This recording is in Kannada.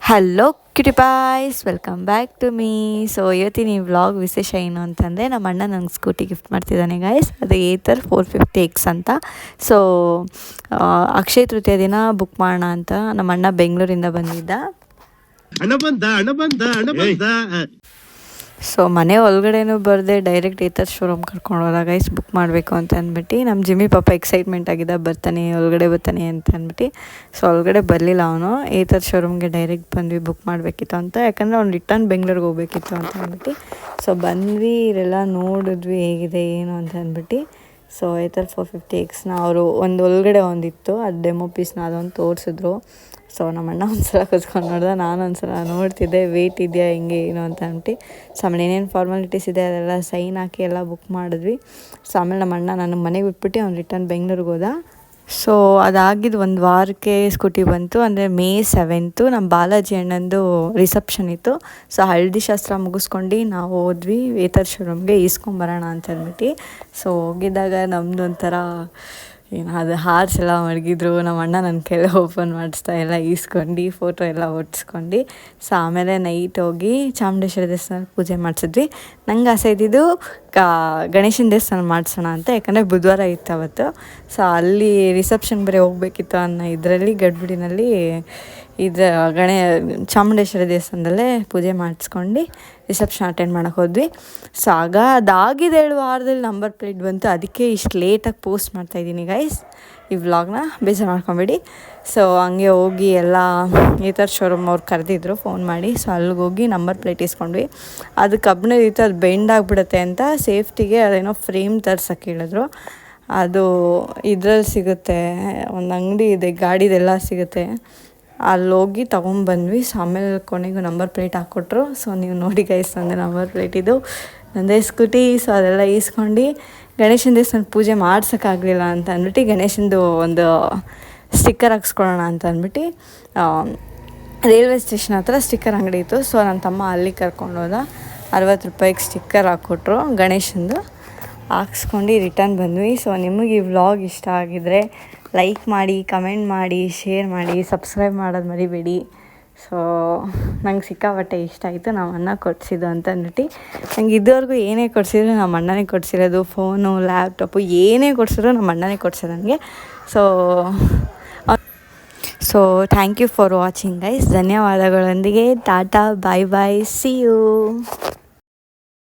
Hello cutie boys, welcome back to me. So ಇವತ್ತಿನ ಈ ವ್ಲಾಗ್ ವಿಶೇಷ ಏನು ಅಂತಂದರೆ, ನಮ್ಮ ಅಣ್ಣ ನಂಗೆ ಸ್ಕೂಟಿ ಗಿಫ್ಟ್ ಮಾಡ್ತಿದ್ದಾನೆ ಗಾಯ್ಸ್. ಅದು ಏತರ್ 450X ಅಂತ. ಸೊ ಅಕ್ಷಯ ತೃತೀಯ ದಿನ ಬುಕ್ ಮಾಡೋಣ ಅಂತ ನಮ್ಮ ಅಣ್ಣ ಬೆಂಗಳೂರಿಂದ ಬಂದಿದ್ದ. ಸೊ ಮನೆ ಒಳಗಡೆನೂ ಬರದೆ ಡೈರೆಕ್ಟ್ ಏತರ್ ಶೋರೂಮ್ ಕರ್ಕೊಂಡು ಹೋದಾಗ ಗೈಸ್ ಬುಕ್ ಮಾಡಬೇಕು ಅಂತ ಅಂದ್ಬಿಟ್ಟು ನಮ್ಮ ಜಿಮ್ಮಿ ಪಾಪ ಎಕ್ಸೈಟ್ಮೆಂಟ್ ಆಗಿದ್ದ, ಬರ್ತಾನೆ ಒಳಗಡೆ ಬರ್ತಾನೆ ಅಂತ ಅಂದ್ಬಿಟ್ಟು. ಸೊ ಒಳಗಡೆ ಬರಲಿಲ್ಲ ಅವನು. ಏತರ್ ಶೋರೂಮ್ಗೆ ಡೈರೆಕ್ಟ್ ಬಂದ್ವಿ ಬುಕ್ ಮಾಡಬೇಕಿತ್ತು ಅಂತ, ಯಾಕಂದರೆ ಅವ್ನು ರಿಟರ್ನ್ ಬೆಂಗಳೂರಿಗೆ ಹೋಗ್ಬೇಕಿತ್ತು ಅಂತ ಅಂದ್ಬಿಟ್ಟು. ಸೊ ಬಂದ್ವಿ, ಇಲ್ಲೆಲ್ಲ ನೋಡಿದ್ವಿ ಹೇಗಿದೆ ಏನು ಅಂತ ಅಂದ್ಬಿಟ್ಟು. ಸೊ ಏತರ್ 450Xನ ಅವರು ಒಳಗಡೆ ಒಂದಿತ್ತು, ಅದು ಡೆಮೋ ಪೀಸ್ನ ಅದೊಂದು ತೋರಿಸಿದ್ರು. ಸೊ ನಮ್ಮ ಅಣ್ಣ ಒಂದ್ಸಲ ಕೂತ್ಕೊಂಡು ನೋಡ್ದೆ, ನಾನು ಒಂದ್ಸಲ ನೋಡ್ತಿದ್ದೆ ವೆಯ್ಟ್ ಇದೆಯಾ ಹೆಂಗೆ ಏನು ಅಂತ ಅಂದ್ಬಿಟ್ಟು. ಸೊ ಆಮೇಲೆ ಏನೇನು ಫಾರ್ಮಾಲಿಟೀಸ್ ಇದೆ ಅದೆಲ್ಲ ಸೈನ್ ಹಾಕಿ ಎಲ್ಲ ಬುಕ್ ಮಾಡಿದ್ವಿ. ಸೊ ಆಮೇಲೆ ನಮ್ಮ ಅಣ್ಣ ನಾನು ಮನೆಗೆ ಬಿಟ್ಬಿಟ್ಟು ಅವ್ನು ರಿಟರ್ನ್ ಬೆಂಗಳೂರಿಗೆ ಹೋದ. ಸೊ ಅದಾಗಿದ್ದು 1 ವಾರಕ್ಕೆ ಸ್ಕೂಟಿ ಬಂತು, ಅಂದರೆ May 7 ನಮ್ಮ ಬಾಲಾಜಿ ಅಣ್ಣಂದು ರಿಸೆಪ್ಷನ್ ಇತ್ತು. ಸೊ ಹಳದಿ ಶಾಸ್ತ್ರ ಮುಗಿಸ್ಕೊಂಡು ನಾವು ಹೋದ್ವಿ ಏತರ್ ಶೋರೂಮ್ಗೆ ಈಸ್ಕೊಂಬರೋಣ ಅಂತ ಅಂದ್ಬಿಟ್ಟು. ಸೊ ಹೋಗಿದ್ದಾಗ ನಮ್ಮದೊಂಥರ ಏನು ಅದು ಹಾರ್ಸ್ ಎಲ್ಲ ಮಡಗಿದ್ರು. ನಮ್ಮ ಅಣ್ಣ ನನ್ನ ಕೈಲೇ ಓಪನ್ ಮಾಡಿಸ್ತಾ ಎಲ್ಲ ಈಸ್ಕೊಂಡು ಫೋಟೋ ಎಲ್ಲ ಒಟ್ಟಿಸ್ಕೊಂಡು. ಸೊ ಆಮೇಲೆ ನೈಟ್ ಹೋಗಿ ಚಾಮುಂಡೇಶ್ವರಿ ದೇವಸ್ಥಾನ ಪೂಜೆ ಮಾಡಿಸಿದ್ವಿ. ನಂಗೆ ಆಸೆ ಇದ್ದಿದ್ದು ಗಣೇಶನ ದೇವಸ್ಥಾನ ಮಾಡಿಸೋಣ ಅಂತ, ಯಾಕಂದರೆ ಬುಧವಾರ ಇತ್ತು ಅವತ್ತು. ಸೊ ಅಲ್ಲಿ ರಿಸೆಪ್ಷನ್ ಬರೀ ಹೋಗ್ಬೇಕಿತ್ತು ಅನ್ನೋ ಇದರಲ್ಲಿ ಗಡ್ಬಿಡಿನಲ್ಲಿ ಚಾಮುಂಡೇಶ್ವರಿ ದೇವಸ್ಥಾನದಲ್ಲೇ ಪೂಜೆ ಮಾಡಿಸ್ಕೊಂಡು ರಿಸೆಪ್ಷನ್ ಅಟೆಂಡ್ ಮಾಡೋಕೆ ಹೋದ್ವಿ. ಸೊ ಅದಾಗಿದ್ದು 2 ವಾರದಲ್ಲಿ ನಂಬರ್ ಪ್ಲೇಟ್ ಬಂತು. ಅದಕ್ಕೆ ಇಷ್ಟು ಲೇಟಾಗಿ ಪೋಸ್ಟ್ ಮಾಡ್ತಾಯಿದ್ದೀನಿ ಗೈಸ್ ಈ ವ್ಲಾಗ್ನ, ಬೇಜಾರು ಮಾಡ್ಕೊಬೇಡಿ. ಸೊ ಹಂಗೆ ಹೋಗಿ ಎಲ್ಲ ಏತರ್ ಶೋರೂಮ್ ಅವ್ರು ಕರೆದಿದ್ರು ಫೋನ್ ಮಾಡಿ. ಸೊ ಅಲ್ಲಿಗೆ ಹೋಗಿ ನಂಬರ್ ಪ್ಲೇಟ್ ಇಸ್ಕೊಂಡ್ವಿ. ಅದು ಕಬ್ಬಿಣದ ಇತ್ತು, ಅದು ಬೆಂಡ್ ಆಗಿಬಿಡುತ್ತೆ ಅಂತ ಸೇಫ್ಟಿಗೆ ಅದೇನೋ ಫ್ರೇಮ್ ತರ್ಸಕ್ಕೆ ಹೇಳಿದ್ರು. ಅದು ಇದ್ರಲ್ಲಿ ಸಿಗುತ್ತೆ, ಒಂದು ಅಂಗಡಿ ಇದೆ ಗಾಡಿದೆಲ್ಲ ಸಿಗುತ್ತೆ, ಅಲ್ಲೋಗಿ ತೊಗೊಂಬಂದ್ವಿ. ಸೊ ಆಮೇಲೆ ಕೊನೆಗೂ ನಂಬರ್ ಪ್ಲೇಟ್ ಹಾಕ್ಕೊಟ್ರು. ಸೊ ನೀವು ನೋಡಿ ಗೈಸ್, ನಂದೇ ನಂಬರ್ ಪ್ಲೇಟ್ ಇದು, ನಂದೇ ಸ್ಕೂಟಿ. ಸೊ ಅದೆಲ್ಲ ಈಸ್ಕೊಂಡು ಗಣೇಶನ ದೇವಸ್ಥಾನ ಪೂಜೆ ಮಾಡ್ಸೋಕ್ಕಾಗಲಿಲ್ಲ ಅಂತ ಅಂದ್ಬಿಟ್ಟು ಗಣೇಶಂದು ಒಂದು ಸ್ಟಿಕ್ಕರ್ ಹಾಕ್ಸ್ಕೊಳ್ಳೋಣ ಅಂತ ಅಂದ್ಬಿಟ್ಟು ರೈಲ್ವೆ ಸ್ಟೇಷನ್ ಹತ್ರ ಸ್ಟಿಕ್ಕರ್ ಅಂಗಡಿ ಇತ್ತು. ಸೊ ನನ್ನ ತಮ್ಮ ಅಲ್ಲಿ ಕರ್ಕೊಂಡು ಹೋದ, 60 ರೂಪಾಯಿಗೆ ಸ್ಟಿಕ್ಕರ್ ಹಾಕ್ಕೊಟ್ರು ಗಣೇಶಂದು. ಹಾಕ್ಸ್ಕೊಂಡು ರಿಟರ್ನ್ ಬಂದ್ವಿ. ಸೊ ನಿಮಗೆ ಈ ವ್ಲಾಗ್ ಇಷ್ಟ ಆಗಿದರೆ ಲೈಕ್ ಮಾಡಿ, ಕಮೆಂಟ್ ಮಾಡಿ, ಶೇರ್ ಮಾಡಿ, ಸಬ್ಸ್ಕ್ರೈಬ್ ಮಾಡೋದು ಮರಿಬೇಡಿ. ಸೊ ನಂಗೆ ಸಿಕ್ಕಾಪಟ್ಟೆ ಇಷ್ಟ ಆಯಿತು ನಮ್ಮ ಅಣ್ಣ ಕೊಡಿಸಿದ್ದು ಅಂತ ಅಂದ್ಬಿಟ್ಟು. ನಂಗೆ ಇದುವರೆಗೂ ಏನೇ ಕೊಡಿಸಿದ್ರು ನಮ್ಮ ಅಣ್ಣನೇ ಕೊಡಿಸಿರೋದು, ಫೋನು, ಲ್ಯಾಪ್ಟಾಪು ಏನೇ ಕೊಡಿಸಿದ್ರು ನಮ್ಮ ಅಣ್ಣನೇ ಕೊಡಿಸೋದು ನನಗೆ. So thank you for watching guys. ಧನ್ಯವಾದಗಳೊಂದಿಗೆ tata, bye bye, see you.